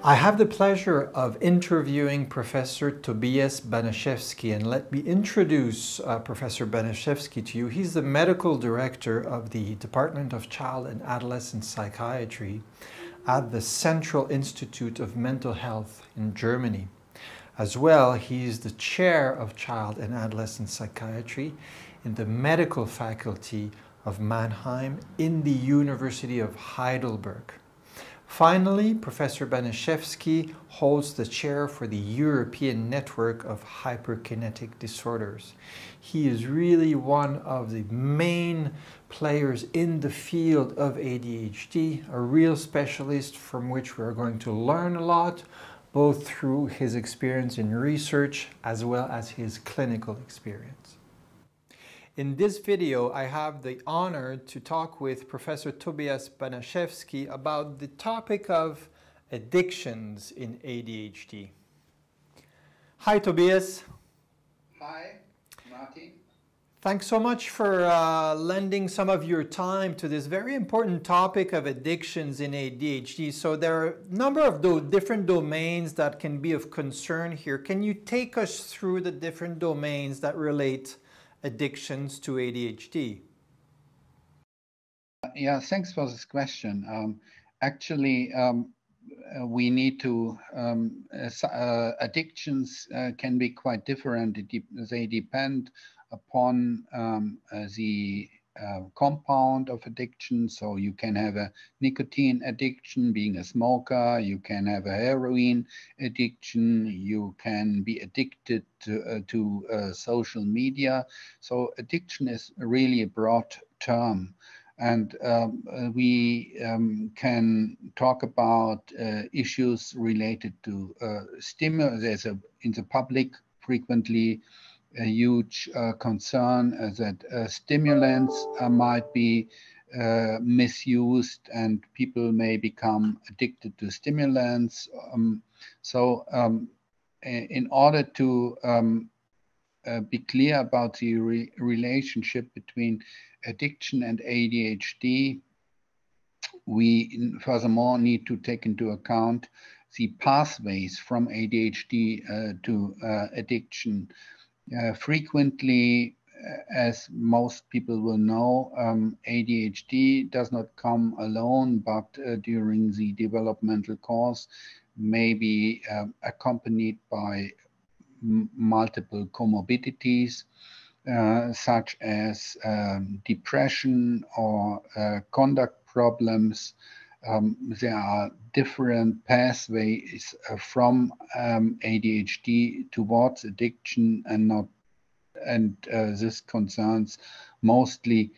I have the pleasure of interviewing Professor Tobias Banaszewski, and let me introduce Professor Banaszewski to you. He's the medical director of the Department of Child and Adolescent Psychiatry at the Central Institute of Mental Health in Germany. As well, he is the chair of Child and Adolescent Psychiatry in the medical faculty of Mannheim in the University of Heidelberg. Finally, Professor Banaszewski holds the chair for the European Network of Hyperkinetic Disorders. He is really one of the main players in the field of ADHD, a real specialist from which we're going to learn a lot, both through his experience in research as well as his clinical experience. In this video, I have the honor to talk with Professor Tobias Banaszewski about the topic of addictions in ADHD. Hi, Tobias. Hi, Martin. Thanks so much for lending some of your time to this very important topic of addictions in ADHD. So there are a number of different domains that can be of concern here. Can you take us through the different domains that relate addictions to ADHD? Yeah, thanks for this question. Actually, we need to, addictions can be quite different. They depend upon the compound of addiction. So you can have a nicotine addiction, being a smoker. You can have a heroin addiction. You can be addicted to social media. So addiction is really a broad term. And we can talk about issues related to stimulus. There's in the public frequently a huge concern that stimulants might be misused and people may become addicted to stimulants. In order to be clear about the relationship between addiction and ADHD, we furthermore need to take into account the pathways from ADHD to addiction. Frequently, as most people will know, ADHD does not come alone, but during the developmental course may be accompanied by multiple comorbidities, such as depression or conduct problems. There are different pathways from ADHD towards addiction, and this concerns mostly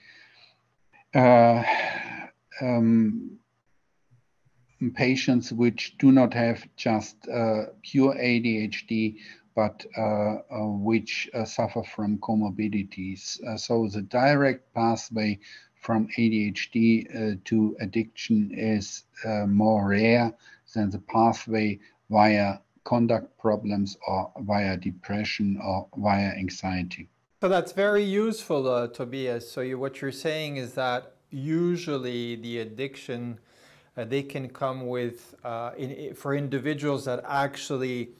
patients which do not have just pure ADHD, but which suffer from comorbidities. So the direct pathway from ADHD to addiction is more rare than the pathway via conduct problems or via depression or via anxiety. So that's very useful, Tobias. So what you're saying is that usually the addiction, they can come with, for individuals that actually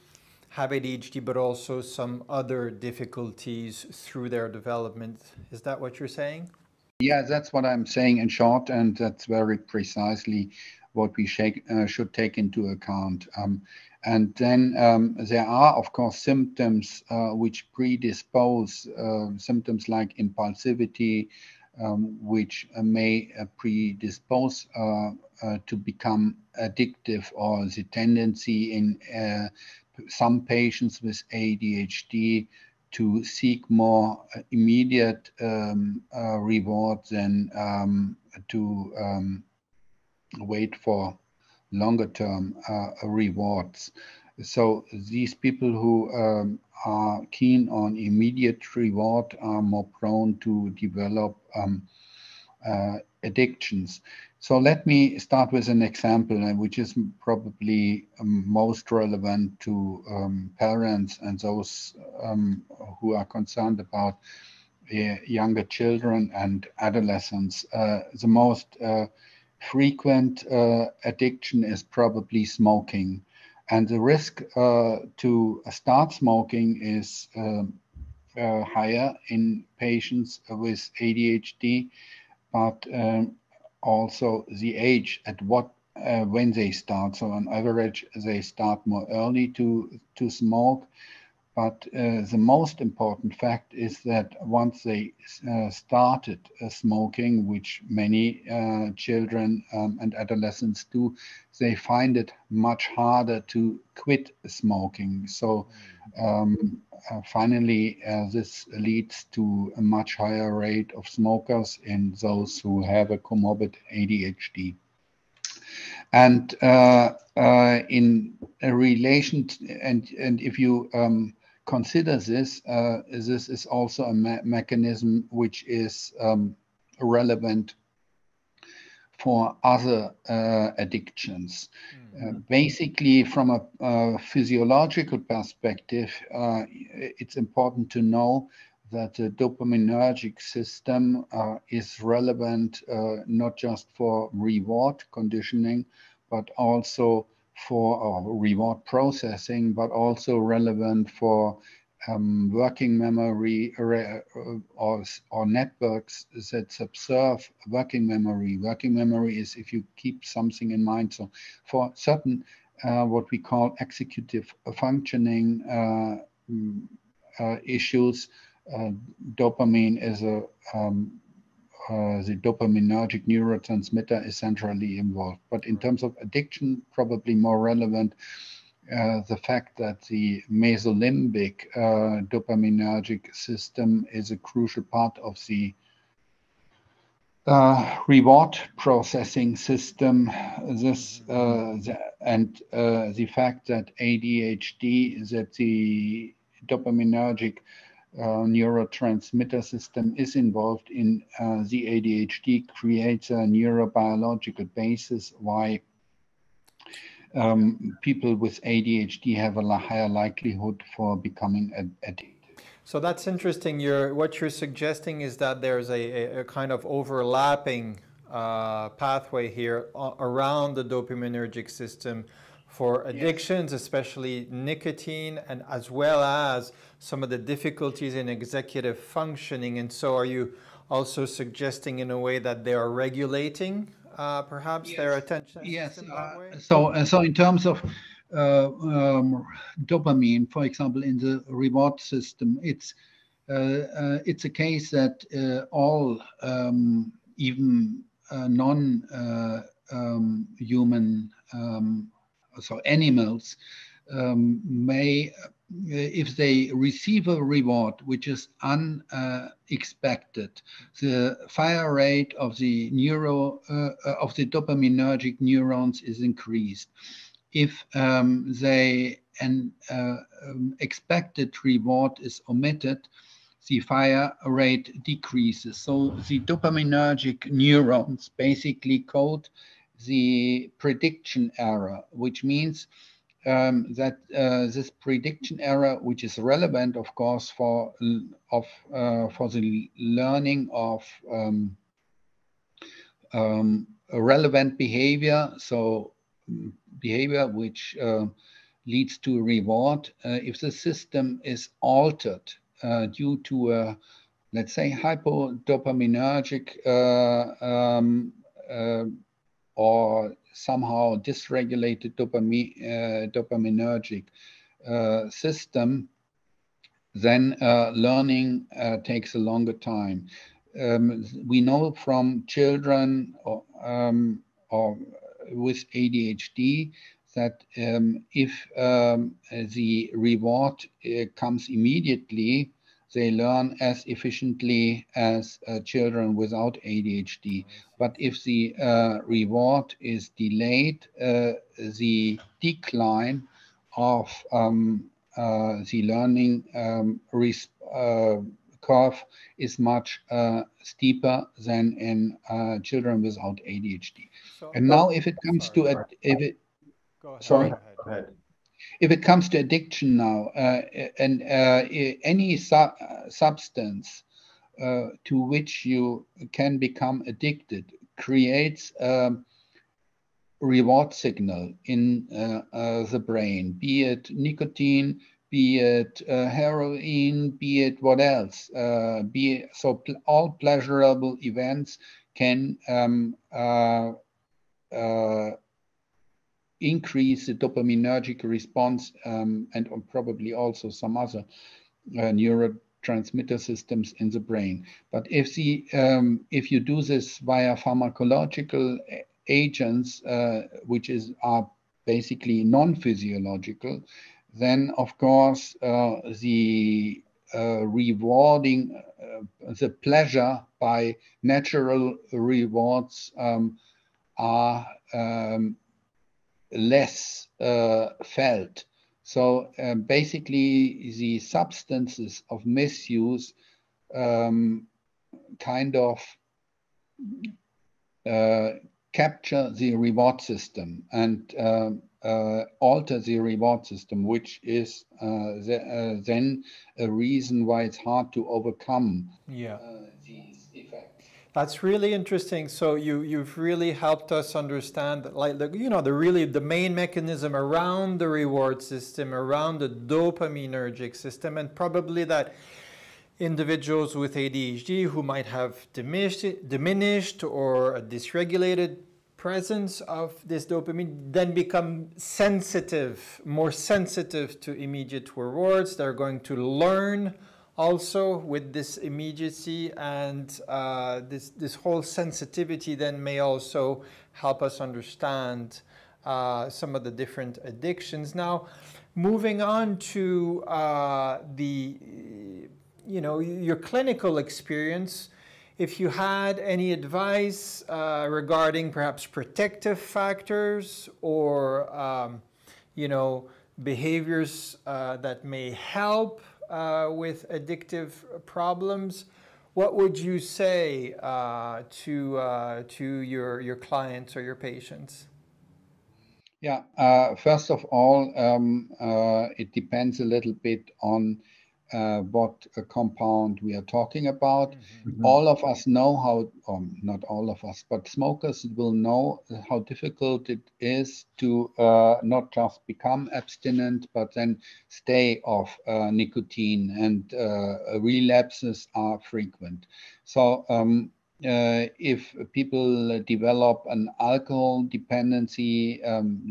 have ADHD, but also some other difficulties through their development. Is that what you're saying? Yeah, that's what I'm saying in short, and that's very precisely what we should take into account. And then there are, of course, symptoms which predispose, symptoms like impulsivity, which may predispose to become addictive, or the tendency in some patients with ADHD to seek more immediate reward than to wait for longer term rewards. So these people who are keen on immediate reward are more prone to develop addictions. So let me start with an example, which is probably most relevant to parents and those who are concerned about younger children and adolescents. The most frequent addiction is probably smoking. And the risk to start smoking is higher in patients with ADHD, but also the age at what when they start. So on average, they start more early to smoke. But the most important fact is that once they started smoking, which many children and adolescents do, they find it much harder to quit smoking. So finally, this leads to a much higher rate of smokers in those who have a comorbid ADHD. And in a relation, and if you consider this, this is also a mechanism which is relevant for other addictions. Basically, from a physiological perspective, it's important to know that the dopaminergic system is relevant not just for reward conditioning, but also for reward processing, but also relevant for working memory or networks that observe working memory. Working memory is if you keep something in mind. So for certain what we call executive functioning issues, dopamine is the dopaminergic neurotransmitter is centrally involved. But in terms of addiction, probably more relevant the fact that the mesolimbic dopaminergic system is a crucial part of the reward processing system. This and the fact that ADHD, that the dopaminergic neurotransmitter system is involved in the ADHD creates a neurobiological basis why people with ADHD have a higher likelihood for becoming addicted. So that's interesting. What you're suggesting is that there's a kind of overlapping pathway here around the dopaminergic system for addictions, especially nicotine, and as well as some of the difficulties in executive functioning. And so are you also suggesting in a way that they are regulating perhaps their attention system that way? So in terms of dopamine, for example, in the reward system, it's a case that all even non-human so animals may, if they receive a reward which is unexpected, the fire rate of the of the dopaminergic neurons is increased. If an expected reward is omitted, the fire rate decreases. So the dopaminergic neurons basically code the prediction error, which means that this prediction error, which is relevant, of course, for the learning of relevant behavior, so behavior which leads to a reward. If the system is altered due to let's say, hypodopaminergic or somehow dysregulated dopaminergic system, then learning takes a longer time. We know from children or with ADHD that if the reward comes immediately, they learn as efficiently as children without ADHD. But if the reward is delayed, the decline of the learning curve is much steeper than in children without ADHD. So, and now, if it comes to if it comes to addiction now, and any substance to which you can become addicted creates reward signal in the brain, be it nicotine, be it heroin, be it what else. All pleasurable events can increase the dopaminergic response and probably also some other neurotransmitter systems in the brain. But if you do this via pharmacological agents, which are basically non-physiological, then of course the rewarding the pleasure by natural rewards are less felt. So basically the substances of misuse kind of capture the reward system and alter the reward system, which is then a reason why it's hard to overcome these effects. That's really interesting. So you've really helped us understand that, like, the main mechanism around the reward system, around the dopaminergic system, and probably that individuals with ADHD who might have diminished or a dysregulated presence of this dopamine then become more sensitive to immediate rewards. They're going to learn also with this immediacy, and this whole sensitivity then may also help us understand some of the different addictions. Now, moving on to your clinical experience, if you had any advice regarding perhaps protective factors or behaviors that may help with addictive problems, what would you say to your clients or your patients? Yeah, first of all, it depends a little bit on what a compound we are talking about. Mm-hmm. All of us know how, or not all of us, but smokers will know how difficult it is to not just become abstinent, but then stay off nicotine, and relapses are frequent. So if people develop an alcohol dependency,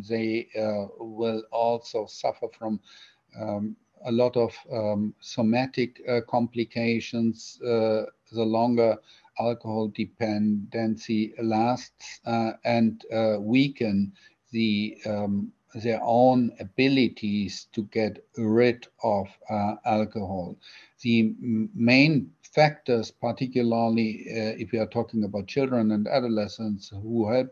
they will also suffer from a lot of somatic complications the longer alcohol dependency lasts, and weaken their own abilities to get rid of alcohol. The main factors, particularly if we are talking about children and adolescents who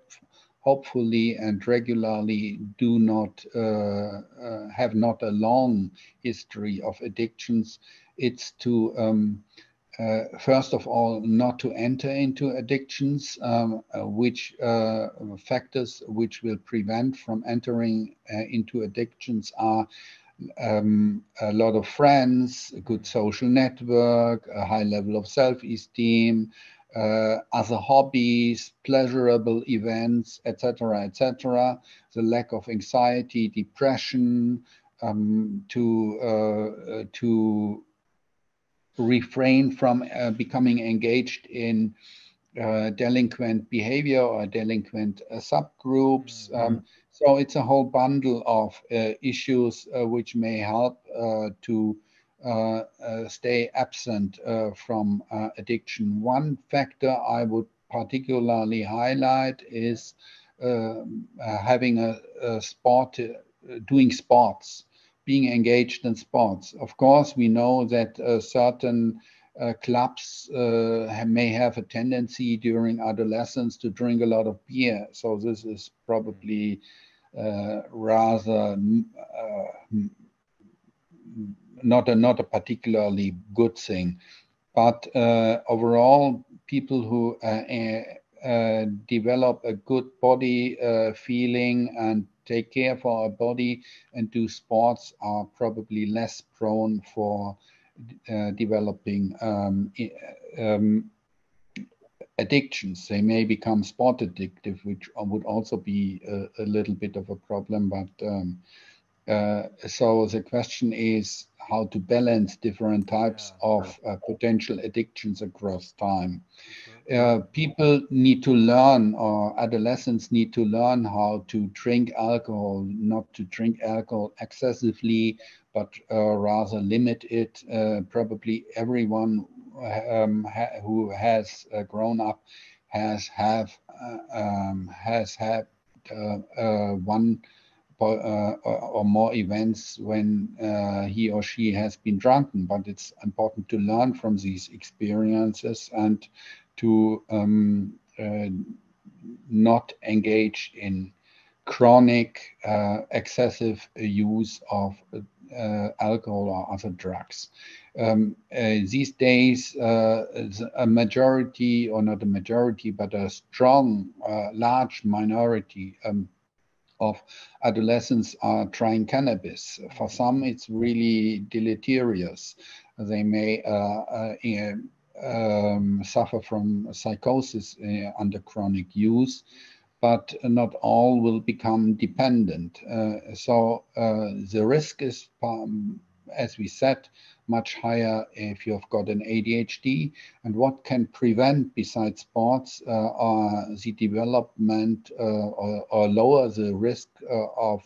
hopefully and regularly do not have not a long history of addictions, it's to first of all not to enter into addictions, which factors which will prevent from entering into addictions are a lot of friends, a good social network, a high level of self-esteem, other hobbies, pleasurable events, etc., etc. The lack of anxiety, depression, to refrain from becoming engaged in delinquent behavior or delinquent subgroups. Mm-hmm. So it's a whole bundle of issues which may help to stay absent from addiction. One factor I would particularly highlight is having a sport, doing sports, being engaged in sports. Of course, we know that certain clubs may have a tendency during adolescence to drink a lot of beer. So this is probably rather not a particularly good thing. But overall, people who develop a good body feeling and take care for our body and do sports are probably less prone for developing addictions. They may become sport addictive, which would also be a little bit of a problem. But so the question is how to balance different types of potential addictions across time. People need to learn, or adolescents need to learn how to drink alcohol, not to drink alcohol excessively, but rather limit it. Probably everyone who has grown up has had one or more events when he or she has been drunken. But it's important to learn from these experiences and to not engage in chronic excessive use of alcohol or other drugs. These days, a majority, or not a majority, but a strong, large minority of adolescents are trying cannabis. For some, it's really deleterious. They may suffer from psychosis under chronic use, but not all will become dependent. So the risk is, as we said, much higher if you've got an ADHD. And what can prevent, besides sports, the development or lower the risk of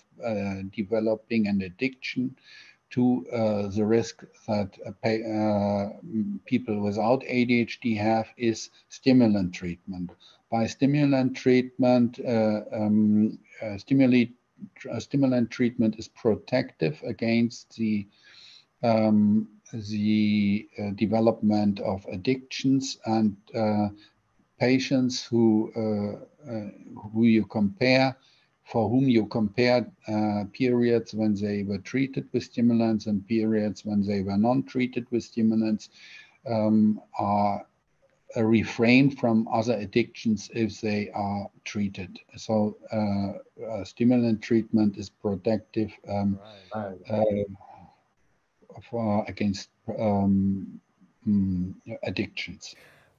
developing an addiction to the risk that people without ADHD have, is stimulant treatment. By stimulant treatment, stimulant treatment is protective against the development of addictions, and patients for whom you compare periods when they were treated with stimulants and periods when they were not treated with stimulants are refrained from other addictions if they are treated. So stimulant treatment is protective against addictions.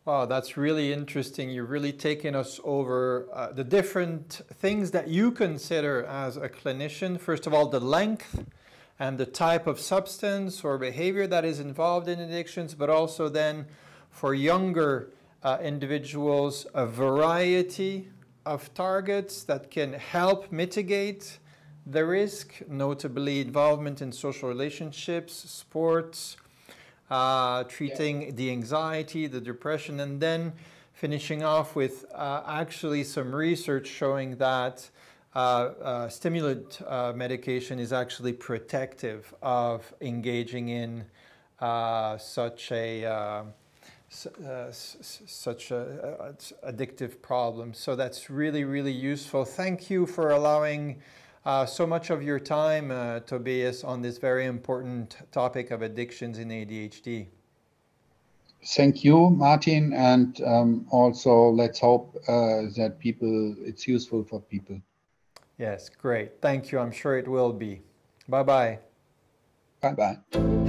Wow, that's really interesting. You've really taken us over the different things that you consider as a clinician. First of all, the length and the type of substance or behavior that is involved in addictions, but also then for younger individuals, a variety of targets that can help mitigate the risk, notably involvement in social relationships, sports, treating the anxiety, the depression, and then finishing off with actually some research showing that stimulant medication is actually protective of engaging in such addictive problem. So that's really, really useful. Thank you for allowing so much of your time, Tobias, on this very important topic of addictions in ADHD. Thank you, Martin, and also let's hope that it's useful for people. Yes, great. Thank you. I'm sure it will be. Bye-bye. Bye-bye.